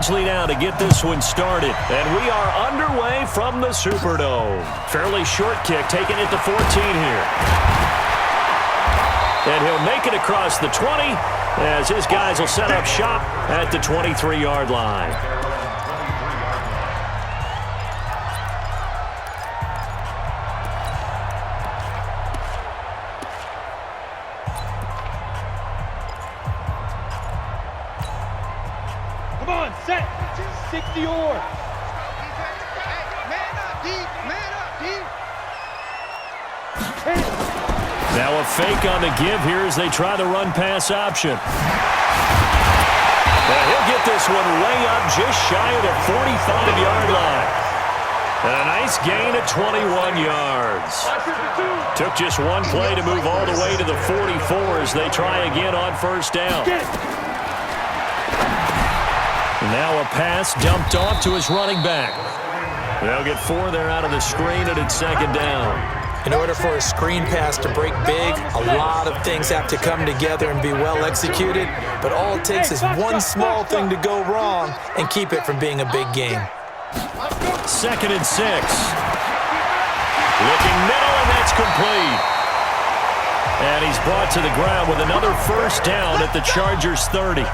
Now to get this one started, and we are underway from the Superdome. Fairly short kick, taking it to 14 here. And he'll make it across the 20 as his guys will set up shop at the 23-yard line. Come on, set. 60 or. Now a fake on the give here as they try the run-pass option. And he'll get this one way up just shy of the 45-yard line. And a nice gain of 21 yards. Took just one play to move all the way to the 44 as they try again on first down. Now a pass dumped off to his running back. They'll get 4 there out of the screen, and it's second down. In order for a screen pass to break big, a lot of things have to come together and be well executed, but all it takes is one small thing to go wrong and keep it from being a big game. 2nd and 6. Looking middle, and that's complete. And he's brought to the ground with another first down at the Chargers' 30.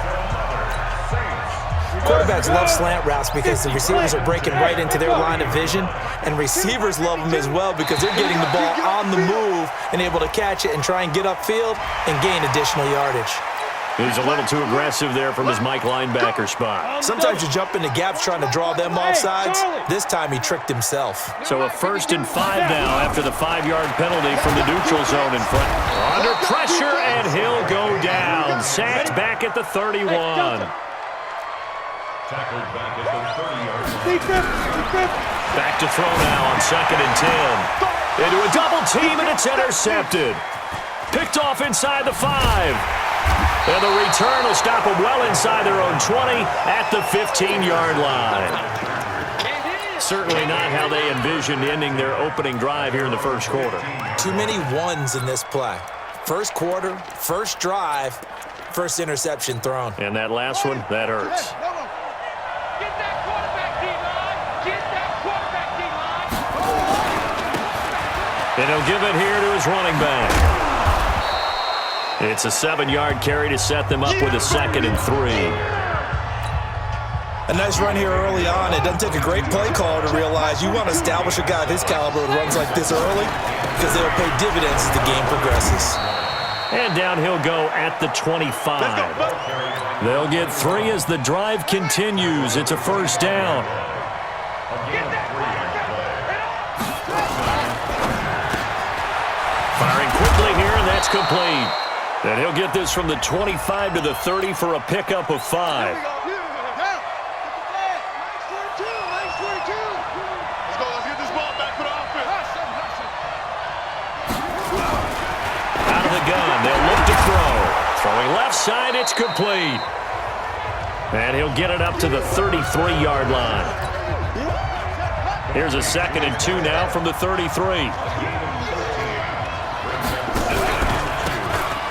Quarterbacks love slant routes because the receivers are breaking right into their line of vision, and receivers love them as well because they're getting the ball on the move and able to catch it and try and get upfield and gain additional yardage. He's a little too aggressive there from his Mike linebacker spot. Sometimes you jump into gaps trying to draw them off sides. This time he tricked himself. So a 1st and 5 now after the 5-yard penalty from the neutral zone in front. Under pressure, and he'll go down. Sacked back at the 31. Tackled back at the 30-yard line. Back to throw now on 2nd and 10. Into a double team, and it's intercepted. Picked off inside the 5. And the return will stop them well inside their own 20 at the 15-yard line. Certainly not how they envisioned ending their opening drive here in the first quarter. Too many ones in this play. First quarter, first drive, first interception thrown. And that last one, that hurts. And he'll give it here to his running back. It's a 7-yard carry to set them up with a 2nd and 3. A nice run here early on. It doesn't take a great play caller to realize you want to establish a guy of his caliber who runs like this early because they'll pay dividends as the game progresses. And down he'll go at the 25. They'll get 3 as the drive continues. It's a first down. Firing quickly here, and that's complete. And he'll get this from the 25 to the 30 for a pickup of 5. Out of the gun, they'll look to throw. Throwing left side, it's complete. And he'll get it up to the 33-yard line. Here's a 2nd and 2 now from the 33.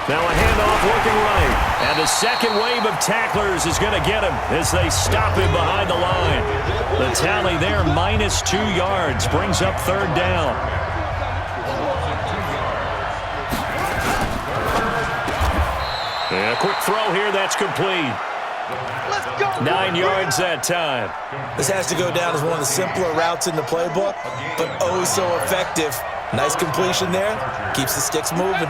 Now a handoff working right. And the second wave of tacklers is going to get him as they stop him behind the line. The tally there, minus 2 yards, brings up 3rd down. And a quick throw here, that's complete. 9 yards that time. This has to go down as one of the simpler routes in the playbook, but oh so effective. Nice completion there. Keeps the sticks moving.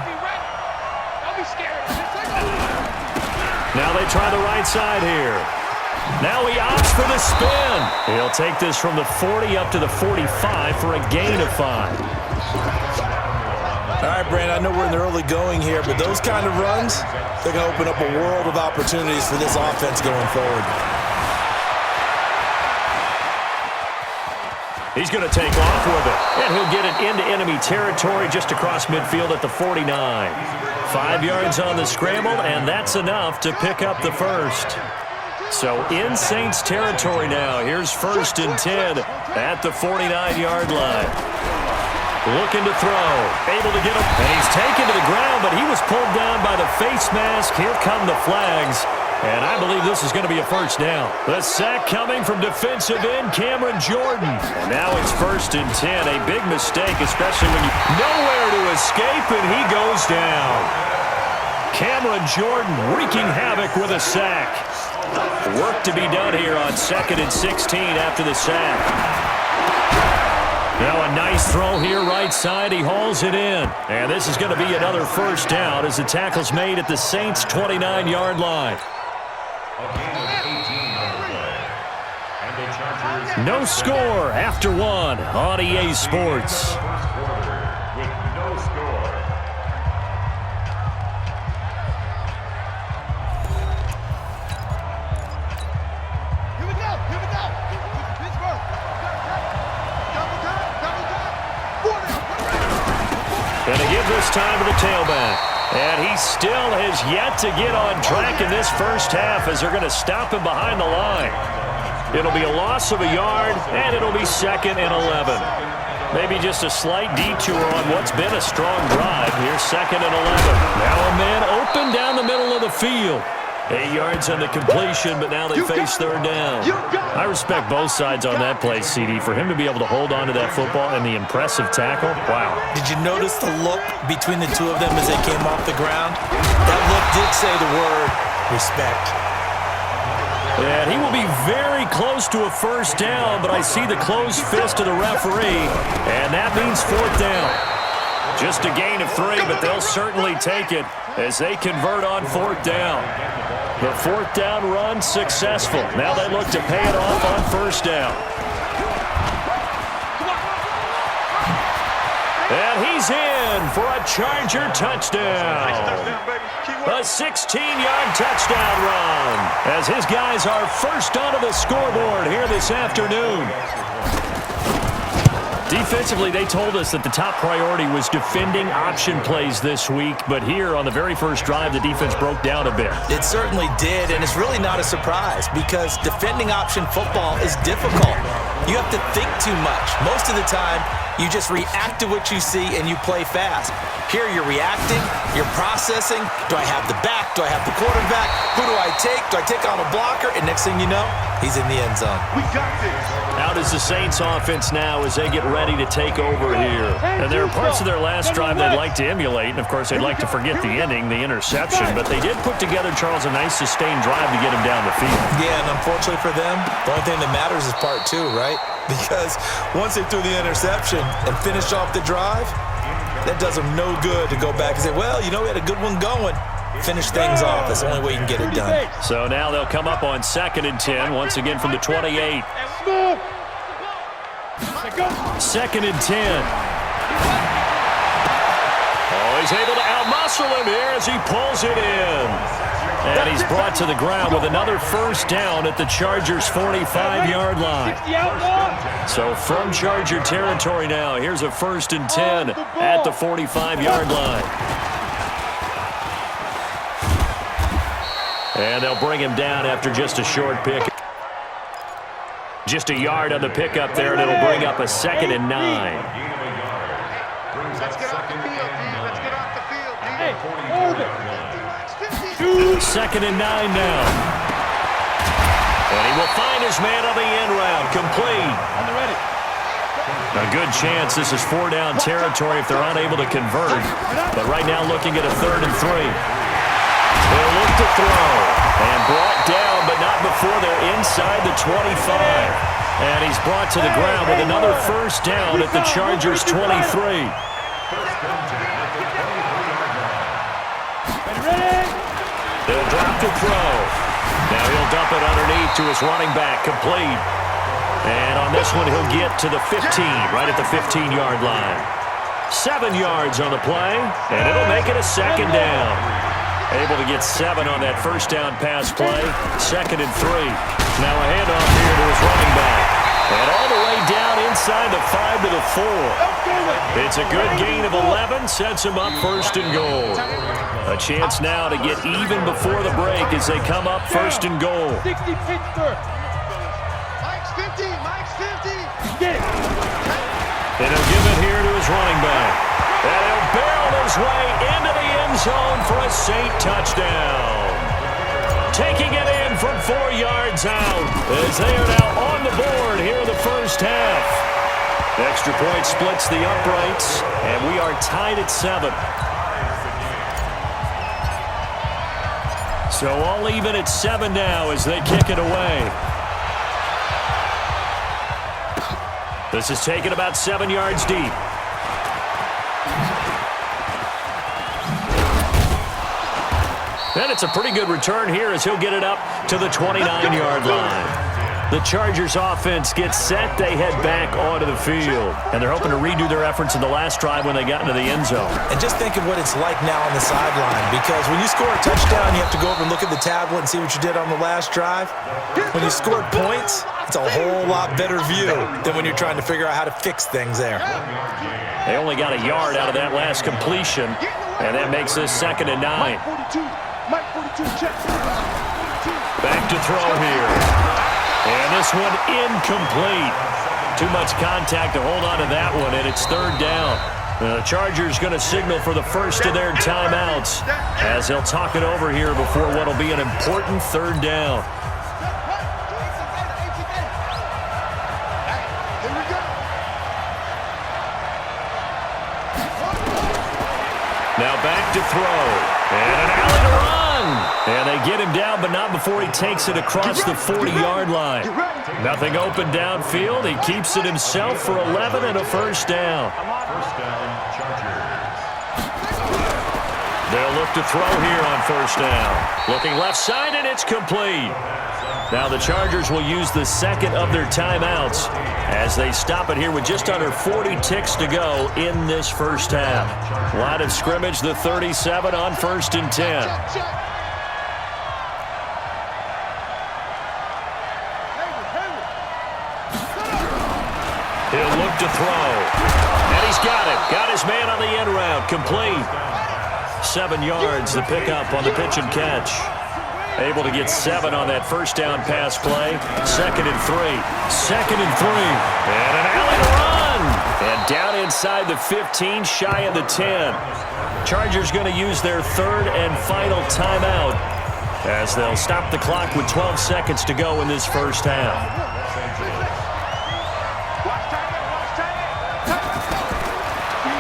Now they try the right side here. Now he opts for the spin. He'll take this from the 40 up to the 45 for a gain of 5. All right, Brandon, I know we're in the early going here, but those kind of runs, they're going to open up a world of opportunities for this offense going forward. He's going to take off with it, and he'll get it into enemy territory just across midfield at the 49. 5 yards on the scramble, and that's enough to pick up the first. So in Saints territory now. Here's 1st and 10 at the 49-yard line. Looking to throw. Able to get him. And he's taken to the ground, but he was pulled down by the face mask. Here come the flags. And I believe this is going to be a first down. The sack coming from defensive end Cameron Jordan. And now it's 1st and 10. A big mistake, especially when you nowhere to escape, and he goes down. Cameron Jordan wreaking havoc with a sack. Work to be done here on 2nd and 16 after the sack. Now a nice throw here right side. He hauls it in. And this is going to be another first down as the tackle's made at the Saints' 29-yard line. No score after one on EA Sports. Going to give this time to the tailback. And he still has yet to get on track in this first half as they're going to stop him behind the line. It'll be a loss of a yard, and it'll be 2nd and 11. Maybe just a slight detour on what's been a strong drive. Here's 2nd and 11. Now a man open down the middle of the field. 8 yards on the completion, but now they face 3rd down. I respect both sides on that play, CD. For him to be able to hold on to that football and the impressive tackle, wow. Did you notice the look between the two of them as they came off the ground? That look did say the word respect. And he will be very close to a first down, but I see the closed fist of the referee, and that means 4th down. Just a gain of 3, but they'll certainly take it as they convert on 4th down. The 4th down run successful. Now they look to pay it off on 1st down. And he's in for a Charger touchdown. A 16-yard touchdown run as his guys are first onto the scoreboard here this afternoon. Defensively, they told us that the top priority was defending option plays this week, but here on the very first drive, the defense broke down a bit. It certainly did, and it's really not a surprise because defending option football is difficult. You have to think too much. Most of the time, you just react to what you see and you play fast. Here you're reacting, you're processing. Do I have the back? Do I have the quarterback? Who do I take? Do I take on a blocker? And next thing you know, he's in the end zone. We got this. Out is the Saints offense now as they get ready to take over here. And there are parts of their last drive they'd like to emulate, and of course they'd like to forget the ending, the interception, but they did put together, Charles, a nice sustained drive to get him down the field. Yeah, and unfortunately for them, the only thing that matters is part 2, right? Because once they threw the interception and finished off the drive, that does them no good to go back and say, well, you know, we had a good one going. Finish things off. That's the only way you can get it done. So now they'll come up on 2nd and 10, once again from the 28. 2nd and 10. Oh, he's able to outmuscle him here as he pulls it in. And he's brought to the ground with another first down at the Chargers' 45-yard line. So from Charger territory now, here's a 1st and 10 at the 45-yard line. And they'll bring him down after just a short pick. Just a yard on the pickup there, and it'll bring up a 2nd and 9. Let's get off the field, D. Let's get off the field, D. Hey, hold it. 2nd and 9 now. And he will find his man on the end route, complete. On the ready. A good chance this is 4-down territory if they're unable to convert. But right now looking at a 3rd and 3. They'll look to throw. And brought down, but not before they're inside the 25. And he's brought to the ground with another first down at the Chargers' 23. They'll drop to throw. Now he'll dump it underneath to his running back, complete. And on this one, he'll get to the 15, right at the 15-yard line. 7 yards on the play, and it'll make it a 2nd down. Able to get 7 on that first down pass play. 2nd and 3. Now a handoff here to his running back. And all the way down inside the 5 to the 4. It's a good gain of 11. Sets him up 1st and goal. A chance now to get even before the break as they come up 1st and goal. 60 Pittsburgh. Mike's 50. Mike's 50. Get it. And he'll give it here to his running back. And he'll barrel his way into the end zone for a Saint touchdown. taking it in from 4 yards out as they are now on the board here in the first half. Extra point splits the uprights, and we are tied at 7. So all even at 7 now as they kick it away. This is taken about 7 yards deep. And it's a pretty good return here as he'll get it up to the 29-yard line. The Chargers offense gets set. They head back onto the field. And they're hoping to redo their efforts in the last drive when they got into the end zone. And just think of what it's like now on the sideline, because when you score a touchdown, you have to go over and look at the tablet and see what you did on the last drive. When you scored points, it's a whole lot better view than when you're trying to figure out how to fix things there. They only got a yard out of that last completion, and that makes this 2nd and 9. Back to throw here. And this one incomplete. Too much contact to hold on to that one, and it's 3rd down. The Chargers going to signal for the first of their timeouts as they'll talk it over here before what will be an important 3rd down. Now back to throw. And an alley to run. And they get him down, but not before he takes it across the 40-yard line. Nothing open downfield. He keeps it himself for 11 and a first down. They'll look to throw here on first down. Looking left side, and it's complete. Now the Chargers will use the 2nd of their timeouts as they stop it here with just under 40 ticks to go in this first half. Line of scrimmage, the 37 on 1st and 10. He'll look to throw. And he's got it. Got his man on the end route. Complete. 7 yards, the pickup on the pitch and catch. Able to get 7 on that first down pass play. 2nd and 3. 2nd and 3. And an alley to run. And down inside the 15, shy of the 10. Chargers going to use their 3rd and final timeout as they'll stop the clock with 12 seconds to go in this first half.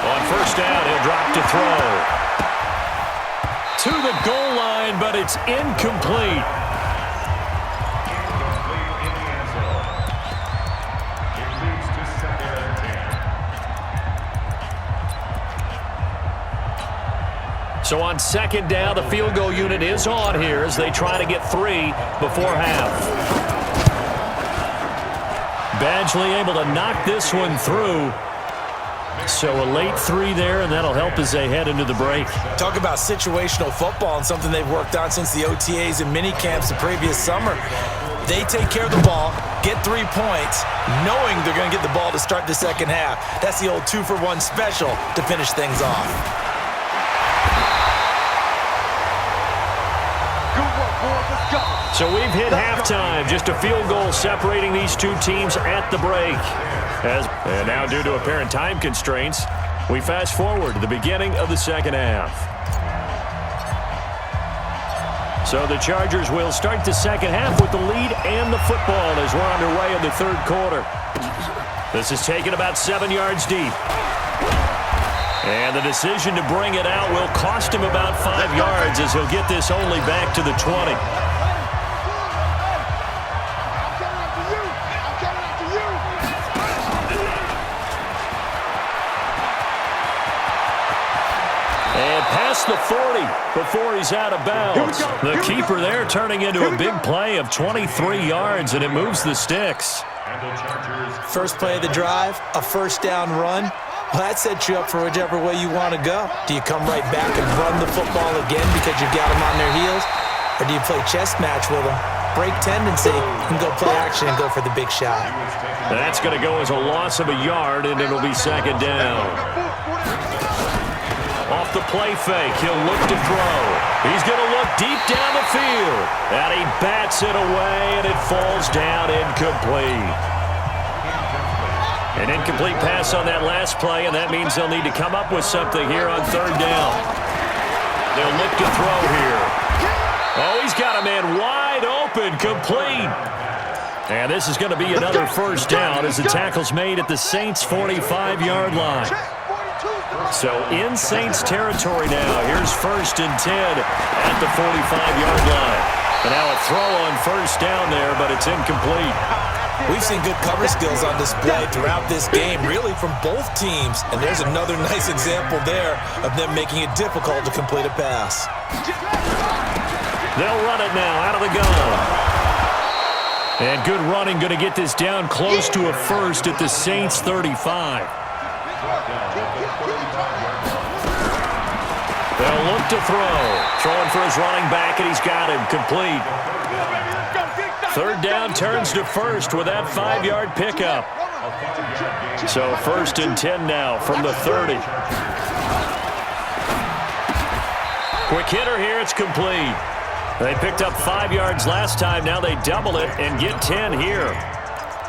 On first down, he'll drop to throw. To the goal line, but it's incomplete. So on 2nd down, the field goal unit is on here as they try to get 3 before half. Badgley able to knock this one through. So a late 3 there, and that'll help as they head into the break. Talk about situational football and something they've worked on since the OTAs and mini camps the previous summer. They take care of the ball, get 3 points, knowing they're going to get the ball to start the second half. That's the old 2-for-1 special to finish things off. So we've hit halftime. Just a field goal separating these two teams at the break. And now, due to apparent time constraints, we fast forward to the beginning of the second half. So the Chargers will start the second half with the lead and the football as we're underway in the 3rd quarter. This is taken about 7 yards deep. And the decision to bring it out will cost him about 5 yards as he'll get this only back to the 20. Past the 40 before he's out of bounds. The keeper there turning into a big play of 23 yards, and it moves the sticks. First play of the drive, a first down run. Well, that sets you up for whichever way you want to go. Do you come right back and run the football again because you've got them on their heels? Or do you play chess match with them, break tendency, and go play action and go for the big shot? That's going to go as a loss of a yard, and it'll be 2nd down. Off the play fake, he'll look to throw. He's going to look deep down the field. And he bats it away, and it falls down incomplete. An incomplete pass on that last play, and that means they'll need to come up with something here on 3rd down. They'll look to throw here. Oh, he's got a man wide open, complete. And this is going to be another first down as the tackle's made at the Saints' 45-yard line. So in Saints territory now. Here's 1st and 10 at the 45-yard line. And now a throw on first down there, but it's incomplete. We've seen good cover skills on display throughout this game, really from both teams. And there's another nice example there of them making it difficult to complete a pass. They'll run it now out of the gun. And good running, going to get this down close to a first at the Saints' 35. They'll look to throw. Throwing for his running back, and he's got him complete. 3rd down turns to first with that 5-yard pickup. So 1st and 10 now from the 30. Quick hitter here, it's complete. They picked up 5 yards last time. Now they double it and get 10 here.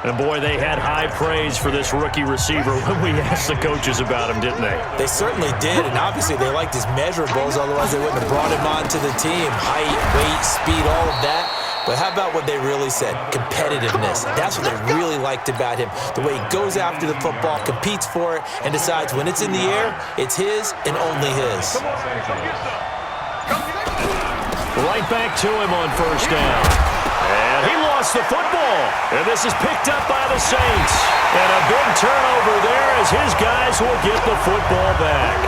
And, boy, they had high praise for this rookie receiver when we asked the coaches about him, didn't they? They certainly did, and obviously they liked his measurables. Otherwise, they wouldn't have brought him onto the team. Height, weight, speed, all of that. But how about what they really said? Competitiveness. That's what they really liked about him. The way he goes after the football, competes for it, and decides when it's in the air, it's his and only his. Right back to him on first down. And he lost the football. And this is picked up by the Saints. And a big turnover there as his guys will get the football back.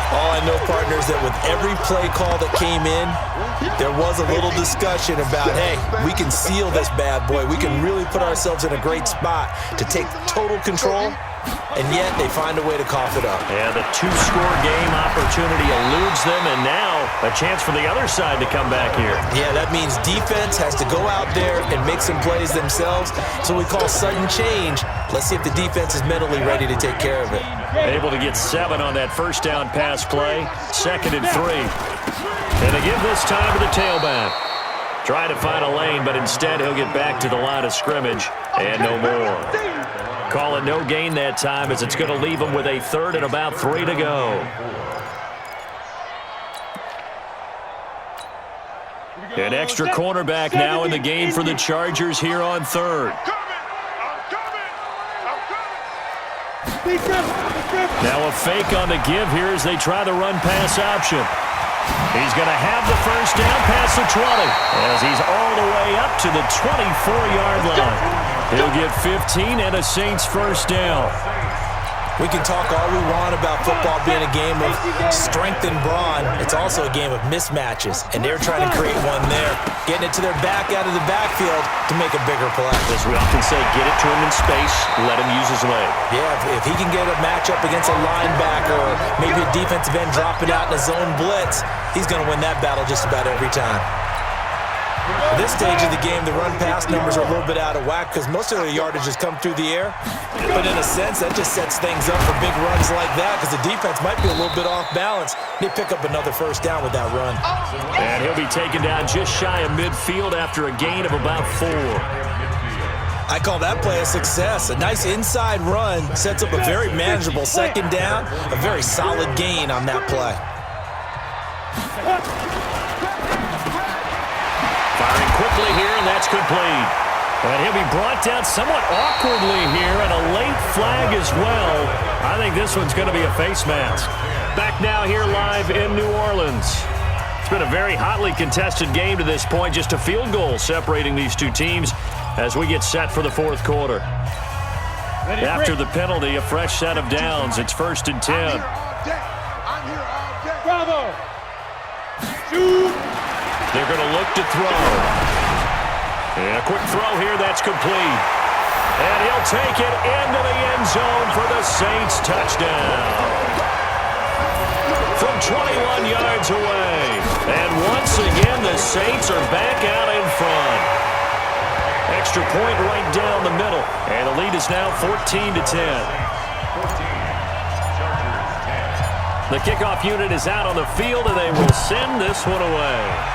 Oh, I know, partners, that with every play call that came in, there was a little discussion about, hey, we can seal this bad boy. We can really put ourselves in a great spot to take total control, and yet they find a way to cough it up. Yeah, the 2-score game opportunity eludes them, and now a chance for the other side to come back here. Yeah, that means defense has to go out there and make some plays themselves. So we call sudden change. Let's see if the defense is mentally ready to take care of it. Able to get 7 on that first down pass play. 2nd and 3. And they give this time to the tailback. Try to find a lane, but instead he'll get back to the line of scrimmage and no more. Call it no gain that time as it's going to leave them with a 3rd and about 3 to go. An extra cornerback now in the game for the Chargers here on 3rd. Now a fake on the give here as they try the run-pass option. He's going to have the first down past the 20 as he's all the way up to the 24-yard line. He'll get 15 and a Saints first down. We can talk all we want about football being a game of strength and brawn. It's also a game of mismatches, and they're trying to create one there, getting it to their back out of the backfield to make a bigger play. As we often say, get it to him in space, let him use his leg. Yeah, if he can get a matchup against a linebacker or maybe a defensive end dropping out in a zone blitz, he's going to win that battle just about every time. At this stage of the game, the run-pass numbers are a little bit out of whack because most of their yardage has come through the air. But in a sense, that just sets things up for big runs like that because the defense might be a little bit off balance. They pick up another first down with that run. And he'll be taken down just shy of midfield after a gain of about 4. I call that play a success. A nice inside run sets up a very manageable 2nd down, a very solid gain on that play. Firing quickly here, and that's complete. And he'll be brought down somewhat awkwardly here, and a late flag as well. I think this one's going to be a face mask. Back now here live in New Orleans. It's been a very hotly contested game to this point, just a field goal separating these two teams as we get set for the 4th quarter. After the penalty, a fresh set of downs. It's 1st and 10. I'm here all day. Bravo. Shoot. They're going to look to throw. And a quick throw here, that's complete. And he'll take it into the end zone for the Saints touchdown. From 21 yards away. And once again, the Saints are back out in front. Extra point right down the middle. And the lead is now 14-10. The kickoff unit is out on the field, and they will send this one away.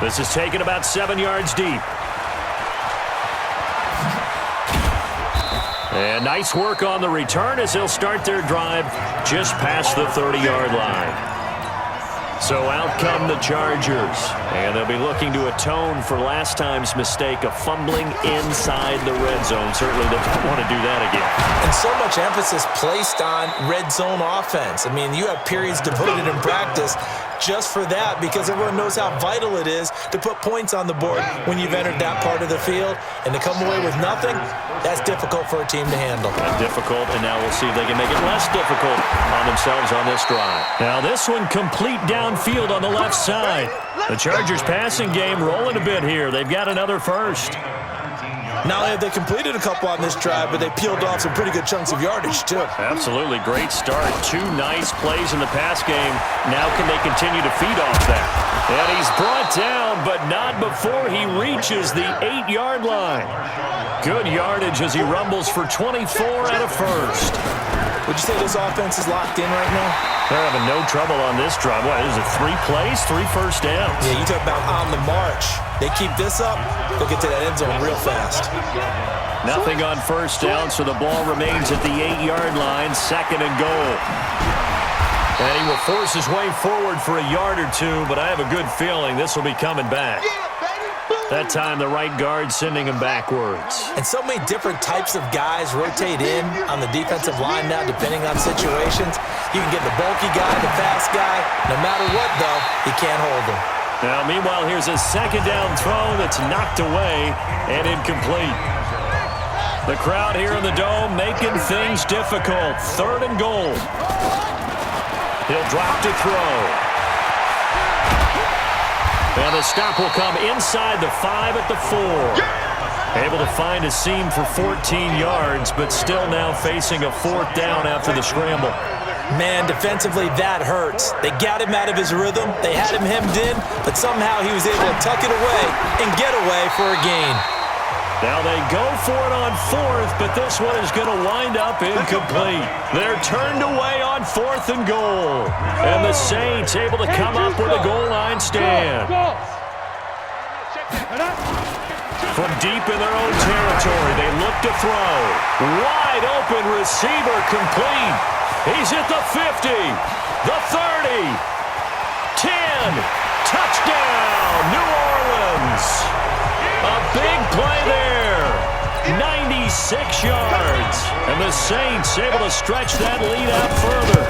This is taken about 7 yards deep. And nice work on the return as they'll start their drive just past the 30-yard line. So out come the Chargers, and they'll be looking to atone for last time's mistake of fumbling inside the red zone. Certainly they don't want to do that again. And so much emphasis placed on red zone offense. I mean, you have periods devoted in practice just for that because everyone knows how vital it is to put points on the board when you've entered that part of the field. And to come away with nothing, that's difficult for a team to handle. Difficult, and now we'll see if they can make it less difficult on themselves on this drive. Now this one complete downfield on the left side. The Chargers passing game rolling a bit here. They've got another first. Not only have they completed a couple on this drive, but they peeled off some pretty good chunks of yardage, too. Absolutely. Great start. 2 nice plays in the pass game. Now can they continue to feed off that? And he's brought down, but not before he reaches the 8-yard line. Good yardage as he rumbles for 24 and a first. Would you say this offense is locked in right now? They're having no trouble on this drive. What, is it 3 plays, 3 first downs? Yeah, you talk about on the march. They keep this up, they'll get to that end zone real fast. Nothing on first down, so the ball remains at the 8-yard line, 2nd and goal. And he will force his way forward for a yard or 2, but I have a good feeling this will be coming back. That time, the right guard sending him backwards. And so many different types of guys rotate in on the defensive line now, depending on situations. You can get the bulky guy, the fast guy. No matter what, though, you can't hold him. Now, meanwhile, here's a 2nd down throw that's knocked away and incomplete. The crowd here in the Dome making things difficult. 3rd and goal. He'll drop to throw. And the stop will come inside the 5 at the 4. Able to find a seam for 14 yards, but still now facing a 4th down after the scramble. Man, defensively, that hurts. They got him out of his rhythm. They had him hemmed in, but somehow he was able to tuck it away and get away for a gain. Now they go for it on 4th, but this one is going to wind up incomplete. They're turned away on 4th and goal. And the Saints able to come up with a goal line stand. From deep in their own territory, they look to throw. Wide open receiver complete. He's at the 50, the 30, 10, touchdown, New Orleans. A big play there, 96 yards, and the Saints able to stretch that lead out further.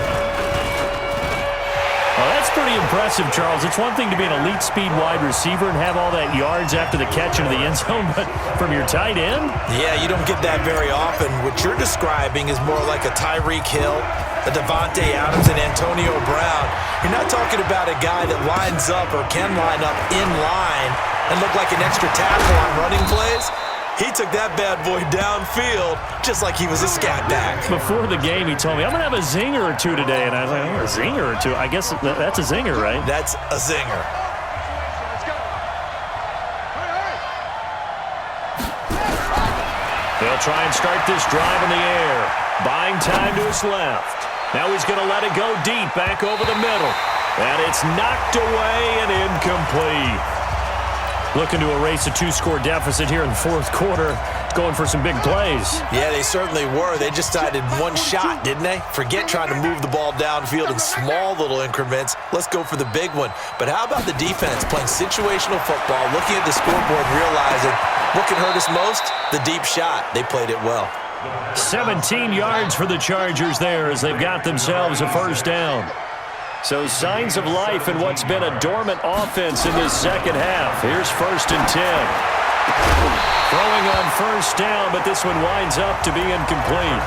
Well, that's pretty impressive, Charles. It's one thing to be an elite speed wide receiver and have all that yards after the catch into the end zone, but from your tight end? Yeah, you don't get that very often. What you're describing is more like a Tyreek Hill, a Devontae Adams, and Antonio Brown. You're not talking about a guy that lines up or can line up in line and look like an extra tackle on running plays. He took that bad boy downfield just like he was a scat back. Before the game, he told me, I'm going to have a zinger or 2 today. And I was like, oh, a zinger or 2? I guess that's a zinger, right? That's a zinger. They'll try and start this drive in the air. Buying time to his left. Now he's going to let it go deep, back over the middle. And it's knocked away and incomplete. Looking to erase a 2-score deficit here in the 4th quarter. Going for some big plays. Yeah, they certainly were. They just decided one shot, didn't they? Forget trying to move the ball downfield in small little increments. Let's go for the big one. But how about the defense playing situational football, looking at the scoreboard, realizing what can hurt us most? The deep shot. They played it well. 17 yards for the Chargers there as they've got themselves a 1st down. So signs of life in what's been a dormant offense in this 2nd half. Here's 1st and 10. Throwing on 1st down, but this one winds up to be incomplete.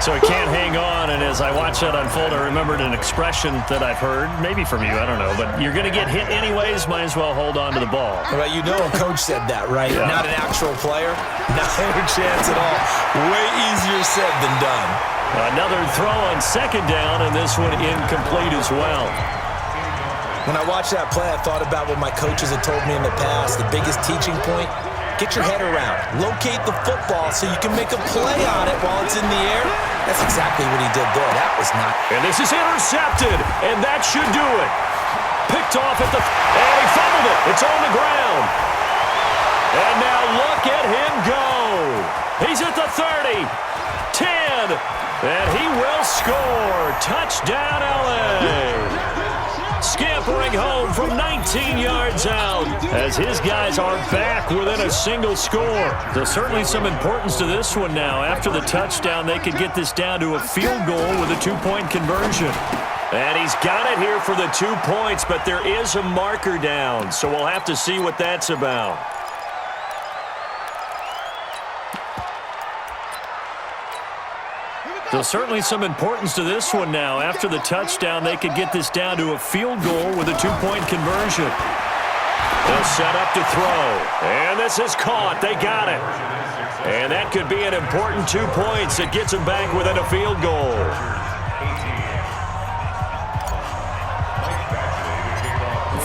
So he can't hang on, and as I watched that unfold, I remembered an expression that I've heard, maybe from you, I don't know, but you're going to get hit anyways, might as well hold on to the ball. Well, you know a coach said that, right? Yeah. Not an actual player. Not a chance at all. Way easier said than done. Another throw on 2nd down, and this one incomplete as well. When I watched that play, I thought about what my coaches had told me in the past. The biggest teaching point, get your head around. Locate the football so you can make a play on it while it's in the air. That's exactly what he did there. That was not. And this is intercepted, and that should do it. Picked off at the... And he fumbled it. It's on the ground. And now look at him go. He's at the 30, 10, and he will score. Touchdown, L.A. Skip scampering home from 19 yards out as his guys are back within a single score. There's certainly some importance to this one now. After the touchdown, they could get this down to a field goal with a two-point conversion. And he's got it here for the 2 points, but there is a marker down, so we'll have to see what that's about. There's certainly some importance to this one now. After the touchdown, they could get this down to a field goal with a two-point conversion. They'll set up to throw. And this is caught. They got it. And that could be an important 2 points. It gets them back within a field goal.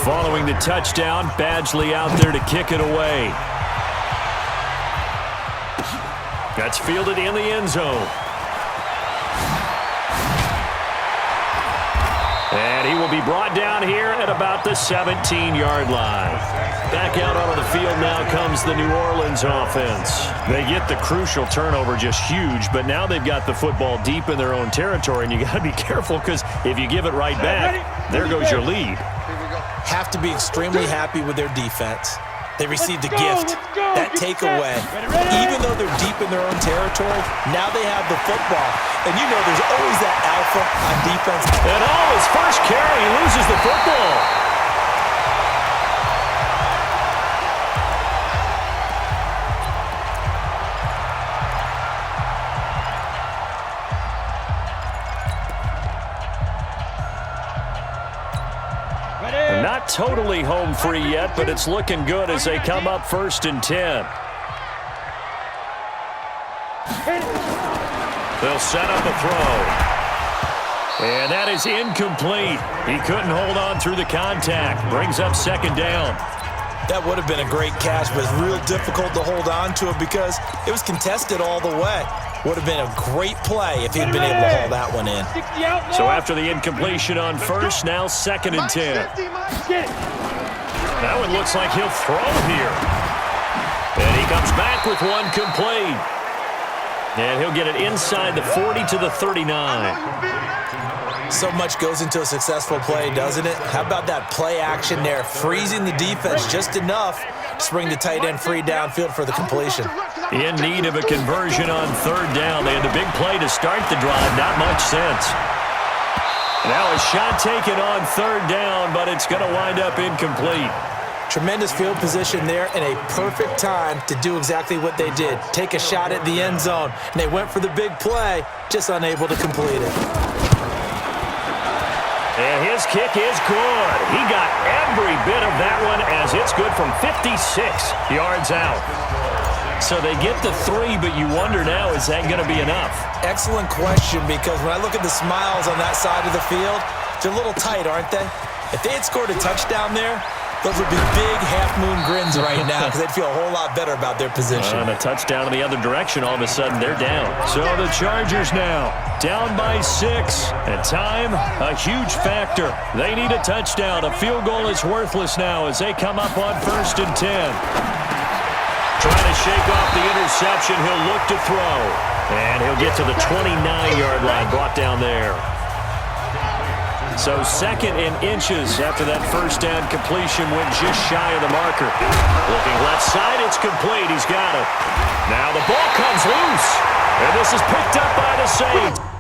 Following the touchdown, Badgley out there to kick it away. That's fielded in the end zone. And he will be brought down here at about the 17-yard line. Back out onto the field now comes the New Orleans offense. They get the crucial turnover, just huge, but now they've got the football deep in their own territory, and you got to be careful because if you give it right back, there goes your lead. Have to be extremely happy with their defense. They received a gift, that takeaway. Even though they're deep in their own territory, now they have the football. And you know there's always that alpha on defense. And his first carry, he loses the football. Not totally home free yet, but it's looking good as they come up 1st and 10. They'll set up a throw. And that is incomplete. He couldn't hold on through the contact. Brings up 2nd down. That would have been a great catch, but it's real difficult to hold on to it because it was contested all the way. Would have been a great play if he'd been able to hold that one in. So after the incompletion on 1st, now 2nd and 10. That one looks like he'll throw here. And he comes back with one complete. And he'll get it inside the 40 to the 39. So much goes into a successful play, doesn't it? How about that play action there, freezing the defense just enough to bring the tight end free downfield for the completion. In need of a conversion on 3rd down. They had the big play to start the drive, not much sense. Now a shot taken on 3rd down, but it's going to wind up incomplete. Tremendous field position there and a perfect time to do exactly what they did. Take a shot at the end zone, and they went for the big play, just unable to complete it. And his kick is good. He got every bit of that one as it's good from 56 yards out. So they get the 3, but you wonder now, is that going to be enough? Excellent question, because when I look at the smiles on that side of the field, they're a little tight, aren't they? If they had scored a touchdown there, those would be big half-moon grins right now because they'd feel a whole lot better about their position. And a touchdown in the other direction, all of a sudden they're down. So the Chargers now down by 6. And time, a huge factor. They need a touchdown. A field goal is worthless now as they come up on 1st and 10. Trying to shake off the interception. He'll look to throw. And he'll get to the 29-yard line, brought down there. So 2nd and inches after that 1st down completion went just shy of the marker. Looking left side, it's complete. He's got it. Now the ball comes loose. And this is picked up by the Saints.